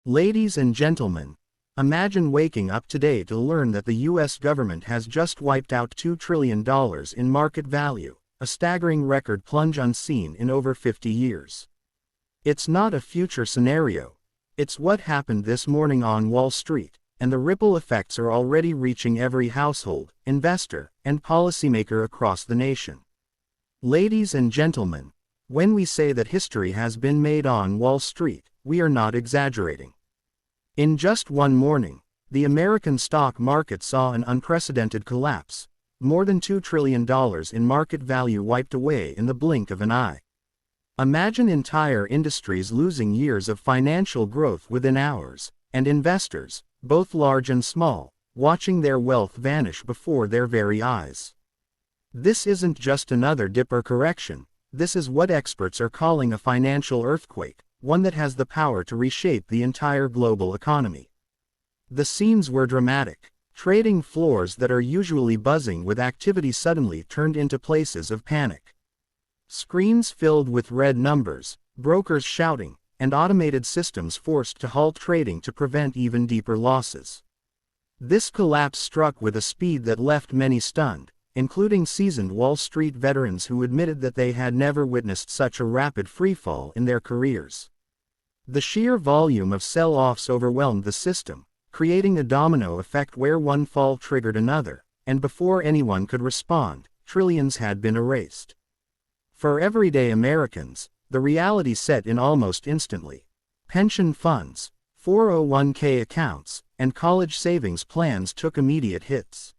Ladies and gentlemen, imagine waking up today to learn that the US government has just wiped out $2 trillion in market value, a staggering record plunge unseen in over 50 years. It's not a future scenario. It's what happened this morning on Wall Street, and the ripple effects are already reaching every household, investor, and policymaker across the nation. Ladies and gentlemen, when we say that history has been made on Wall Street, we are not exaggerating. In just one morning, the American stock market saw an unprecedented collapse, more than $2 trillion in market value wiped away in the blink of an eye. Imagine entire industries losing years of financial growth within hours, and investors, both large and small, watching their wealth vanish before their very eyes. This isn't just another dip or correction, this is what experts are calling a financial earthquake, one that has the power to reshape the entire global economy. The scenes were dramatic. Trading floors that are usually buzzing with activity suddenly turned into places of panic. Screens filled with red numbers, brokers shouting, and automated systems forced to halt trading to prevent even deeper losses. This collapse struck with a speed that left many stunned, including seasoned Wall Street veterans who admitted that they had never witnessed such a rapid freefall in their careers. The sheer volume of sell-offs overwhelmed the system, creating a domino effect where one fall triggered another, and before anyone could respond, trillions had been erased. For everyday Americans, the reality set in almost instantly. Pension funds, 401k accounts, and college savings plans took immediate hits.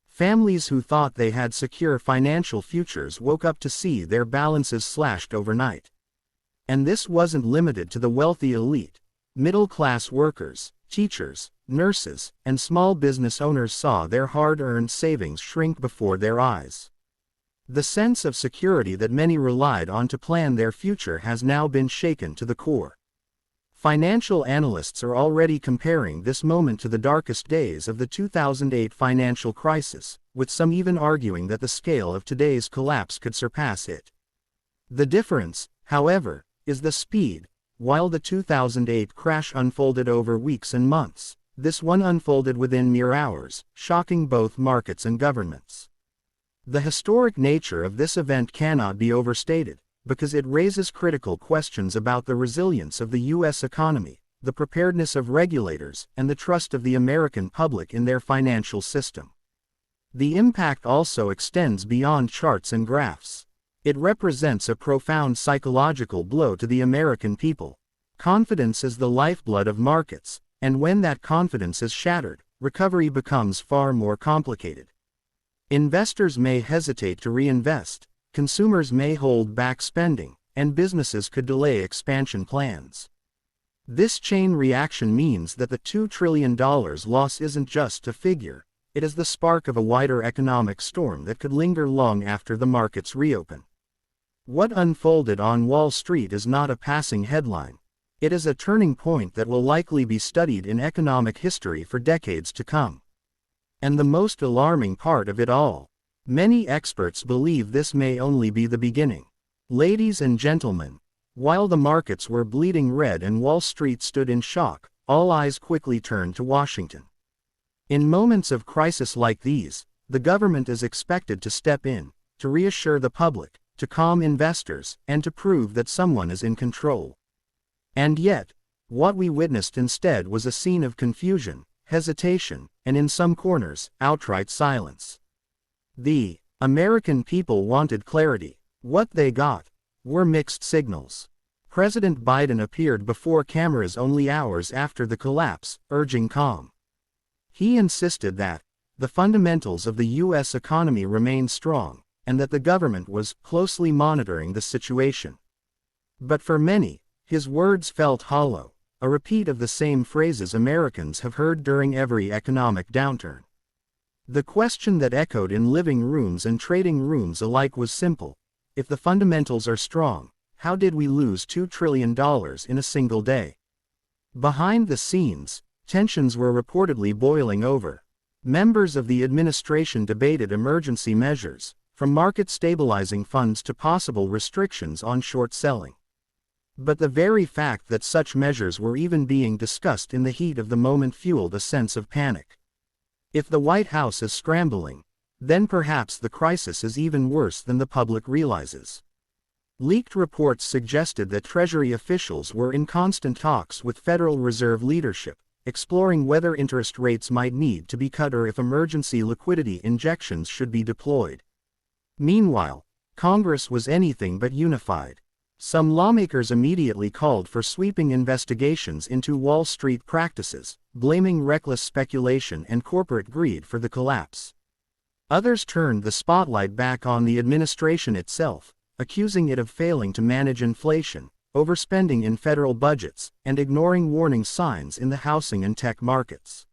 Families who thought they had secure financial futures woke up to see their balances slashed overnight. And this wasn't limited to the wealthy elite. Middle-class workers, teachers, nurses, and small business owners saw their hard-earned savings shrink before their eyes. The sense of security that many relied on to plan their future has now been shaken to the core. Financial analysts are already comparing this moment to the darkest days of the 2008 financial crisis, with some even arguing that the scale of today's collapse could surpass it. The difference, however, is the speed. While the 2008 crash unfolded over weeks and months, this one unfolded within mere hours, shocking both markets and governments. The historic nature of this event cannot be overstated, because it raises critical questions about the resilience of the U.S. economy, the preparedness of regulators, and the trust of the American public in their financial system. The impact also extends beyond charts and graphs. It represents a profound psychological blow to the American people. Confidence is the lifeblood of markets, and when that confidence is shattered, recovery becomes far more complicated. Investors may hesitate to reinvest, consumers may hold back spending, and businesses could delay expansion plans. This chain reaction means that the $2 trillion loss isn't just a figure, it is the spark of a wider economic storm that could linger long after the markets reopen. What unfolded on Wall Street is not a passing headline. It is a turning point that will likely be studied in economic history for decades to come. And the most alarming part of it all, many experts believe this may only be the beginning. Ladies and gentlemen, while the markets were bleeding red and Wall Street stood in shock, all eyes quickly turned to Washington. In moments of crisis like these, the government is expected to step in, to reassure the public, to calm investors, and to prove that someone is in control. And yet, what we witnessed instead was a scene of confusion, hesitation, and in some corners, outright silence. The American people wanted clarity. What they got were mixed signals. President Biden appeared before cameras only hours after the collapse, urging calm. He insisted that the fundamentals of the U.S. economy remained strong, and that the government was closely monitoring the situation. But for many, his words felt hollow, a repeat of the same phrases Americans have heard during every economic downturn. The question that echoed in living rooms and trading rooms alike was simple: if the fundamentals are strong, how did we lose $2 trillion in a single day? Behind the scenes, tensions were reportedly boiling over. Members of the administration debated emergency measures, from market stabilizing funds to possible restrictions on short selling. But the very fact that such measures were even being discussed in the heat of the moment fueled a sense of panic. If the White House is scrambling, then perhaps the crisis is even worse than the public realizes. Leaked reports suggested that Treasury officials were in constant talks with Federal Reserve leadership, exploring whether interest rates might need to be cut or if emergency liquidity injections should be deployed. Meanwhile, Congress was anything but unified. Some lawmakers immediately called for sweeping investigations into Wall Street practices, blaming reckless speculation and corporate greed for the collapse. Others turned the spotlight back on the administration itself, accusing it of failing to manage inflation, overspending in federal budgets, and ignoring warning signs in the housing and tech markets.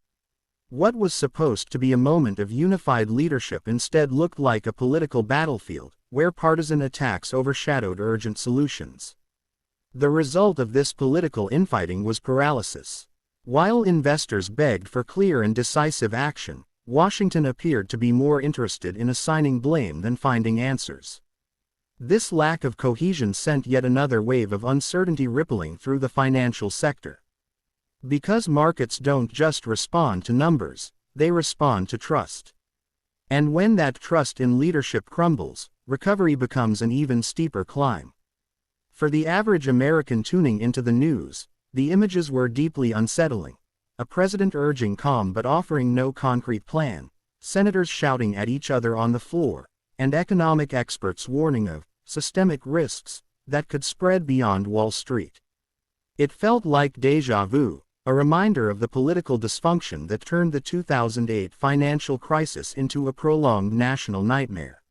What was supposed to be a moment of unified leadership instead looked like a political battlefield, where partisan attacks overshadowed urgent solutions. The result of this political infighting was paralysis. While investors begged for clear and decisive action, Washington appeared to be more interested in assigning blame than finding answers. This lack of cohesion sent yet another wave of uncertainty rippling through the financial sector. Because markets don't just respond to numbers, they respond to trust. And when that trust in leadership crumbles, recovery becomes an even steeper climb. For the average American tuning into the news, the images were deeply unsettling. A president urging calm but offering no concrete plan, senators shouting at each other on the floor, and economic experts warning of systemic risks that could spread beyond Wall Street. It felt like déjà vu, a reminder of the political dysfunction that turned the 2008 financial crisis into a prolonged national nightmare.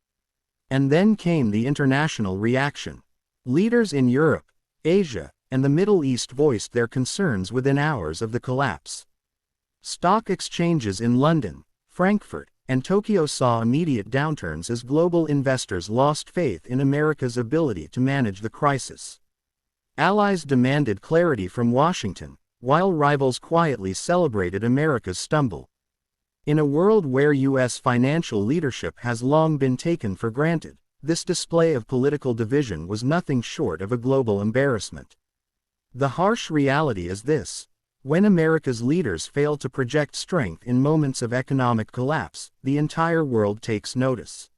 And then came the international reaction. Leaders in Europe, Asia, and the Middle East voiced their concerns within hours of the collapse. Stock exchanges in London, Frankfurt, and Tokyo saw immediate downturns as global investors lost faith in America's ability to manage the crisis. Allies demanded clarity from Washington, while rivals quietly celebrated America's stumble. In a world where U.S. financial leadership has long been taken for granted, this display of political division was nothing short of a global embarrassment. The harsh reality is this: when America's leaders fail to project strength in moments of economic collapse, the entire world takes notice.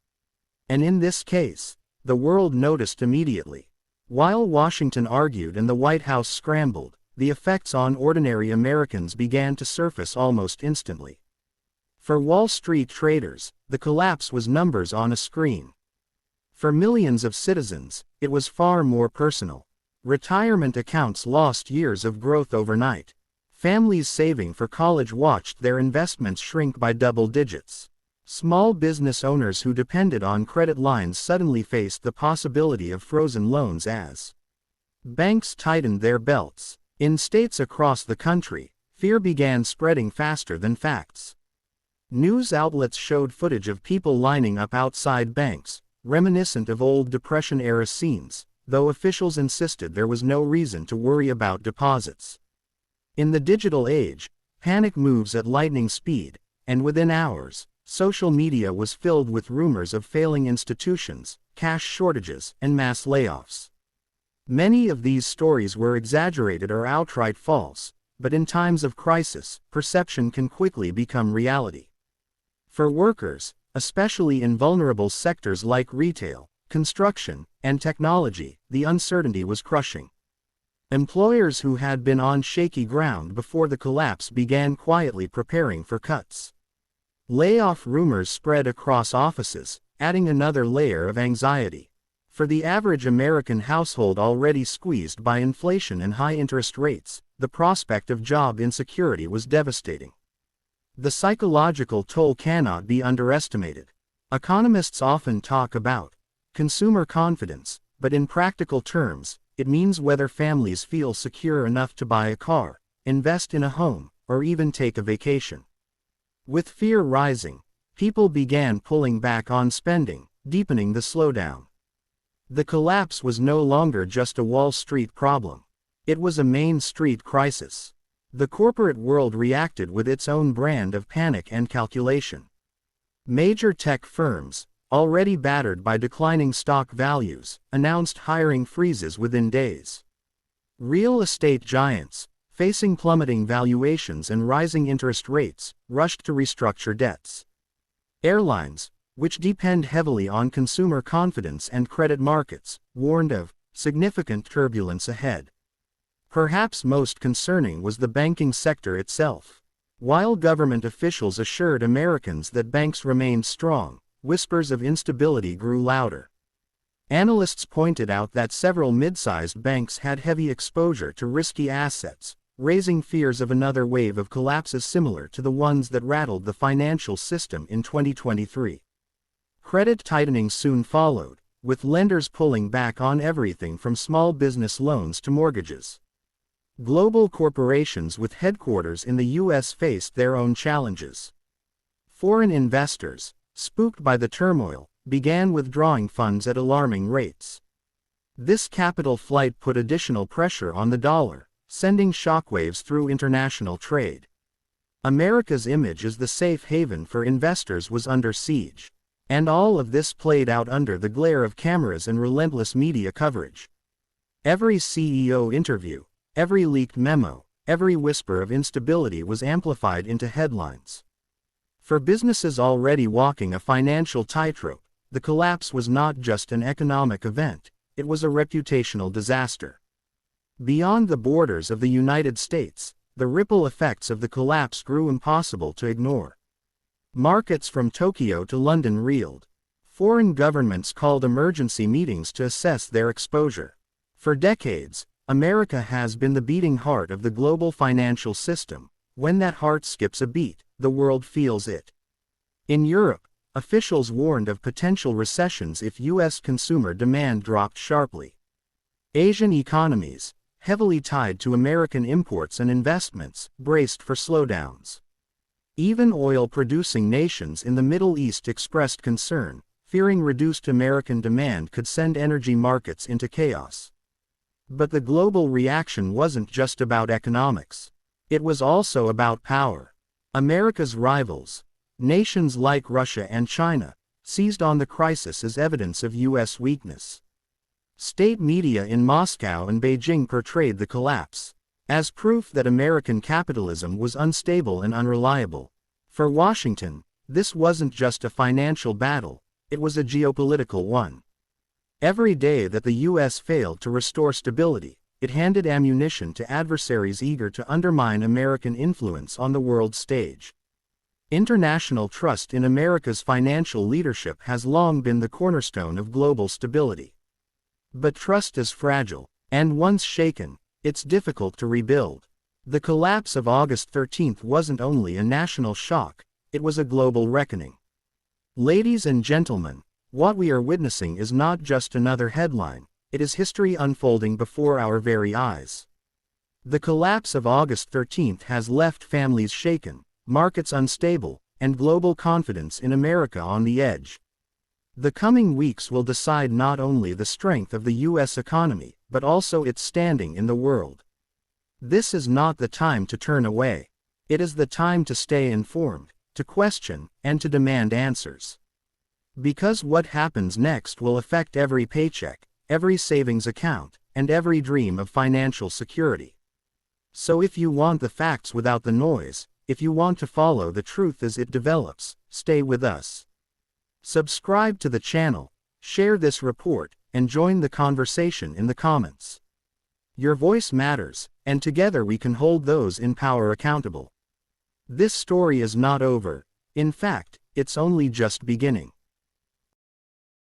And in this case, the world noticed immediately. While Washington argued and the White House scrambled, the effects on ordinary Americans began to surface almost instantly. For Wall Street traders, the collapse was numbers on a screen. For millions of citizens, it was far more personal. Retirement accounts lost years of growth overnight. Families saving for college watched their investments shrink by double digits. Small business owners who depended on credit lines suddenly faced the possibility of frozen loans as banks tightened their belts. In states across the country, fear began spreading faster than facts. News outlets showed footage of people lining up outside banks, reminiscent of old Depression-era scenes, though officials insisted there was no reason to worry about deposits. In the digital age, panic moves at lightning speed, and within hours, social media was filled with rumors of failing institutions, cash shortages, and mass layoffs. Many of these stories were exaggerated or outright false, but in times of crisis, perception can quickly become reality. For workers, especially in vulnerable sectors like retail, construction, and technology, the uncertainty was crushing. Employers who had been on shaky ground before the collapse began quietly preparing for cuts. Layoff rumors spread across offices, adding another layer of anxiety. For the average American household already squeezed by inflation and high interest rates, the prospect of job insecurity was devastating. The psychological toll cannot be underestimated. Economists often talk about consumer confidence, but in practical terms, it means whether families feel secure enough to buy a car, invest in a home, or even take a vacation. With fear rising, people began pulling back on spending, deepening the slowdown. The collapse was no longer just a Wall Street problem. It was a Main Street crisis. The corporate world reacted with its own brand of panic and calculation. Major tech firms, already battered by declining stock values, announced hiring freezes within days. Real estate giants, facing plummeting valuations and rising interest rates, rushed to restructure debts. Airlines, which depend heavily on consumer confidence and credit markets, warned of significant turbulence ahead. Perhaps most concerning was the banking sector itself. While government officials assured Americans that banks remained strong, whispers of instability grew louder. Analysts pointed out that several mid-sized banks had heavy exposure to risky assets, raising fears of another wave of collapses similar to the ones that rattled the financial system in 2023. Credit tightening soon followed, with lenders pulling back on everything from small business loans to mortgages. Global corporations with headquarters in the U.S. faced their own challenges. Foreign investors, spooked by the turmoil, began withdrawing funds at alarming rates. This capital flight put additional pressure on the dollar, sending shockwaves through international trade. America's image as the safe haven for investors was under siege. And all of this played out under the glare of cameras and relentless media coverage. Every CEO interview, every leaked memo, every whisper of instability was amplified into headlines. For businesses already walking a financial tightrope, the collapse was not just an economic event, it was a reputational disaster. Beyond the borders of the United States, the ripple effects of the collapse grew impossible to ignore. Markets from Tokyo to London reeled. Foreign governments called emergency meetings to assess their exposure. For decades, America has been the beating heart of the global financial system. When that heart skips a beat, the world feels it. In Europe, officials warned of potential recessions if U.S. consumer demand dropped sharply. Asian economies, heavily tied to American imports and investments, braced for slowdowns. Even oil-producing nations in the Middle East expressed concern, fearing reduced American demand could send energy markets into chaos. But the global reaction wasn't just about economics. It was also about power. America's rivals, nations like Russia and China, seized on the crisis as evidence of U.S. weakness. State media in Moscow and Beijing portrayed the collapse as proof that American capitalism was unstable and unreliable. For Washington, this wasn't just a financial battle, it was a geopolitical one. Every day that the U.S. failed to restore stability, it handed ammunition to adversaries eager to undermine American influence on the world stage. International trust in America's financial leadership has long been the cornerstone of global stability. But trust is fragile, and once shaken, it's difficult to rebuild. The collapse of August 13 wasn't only a national shock, it was a global reckoning. Ladies and gentlemen, what we are witnessing is not just another headline, it is history unfolding before our very eyes. The collapse of August 13 has left families shaken, markets unstable, and global confidence in America on the edge. The coming weeks will decide not only the strength of the U.S. economy, but also its standing in the world. This is not the time to turn away. It is the time to stay informed, to question, and to demand answers. Because what happens next will affect every paycheck, every savings account, and every dream of financial security. So if you want the facts without the noise, if you want to follow the truth as it develops, stay with us. Subscribe to the channel, share this report, and join the conversation in the comments. Your voice matters, and together we can hold those in power accountable. This story is not over. In fact, it's only just beginning.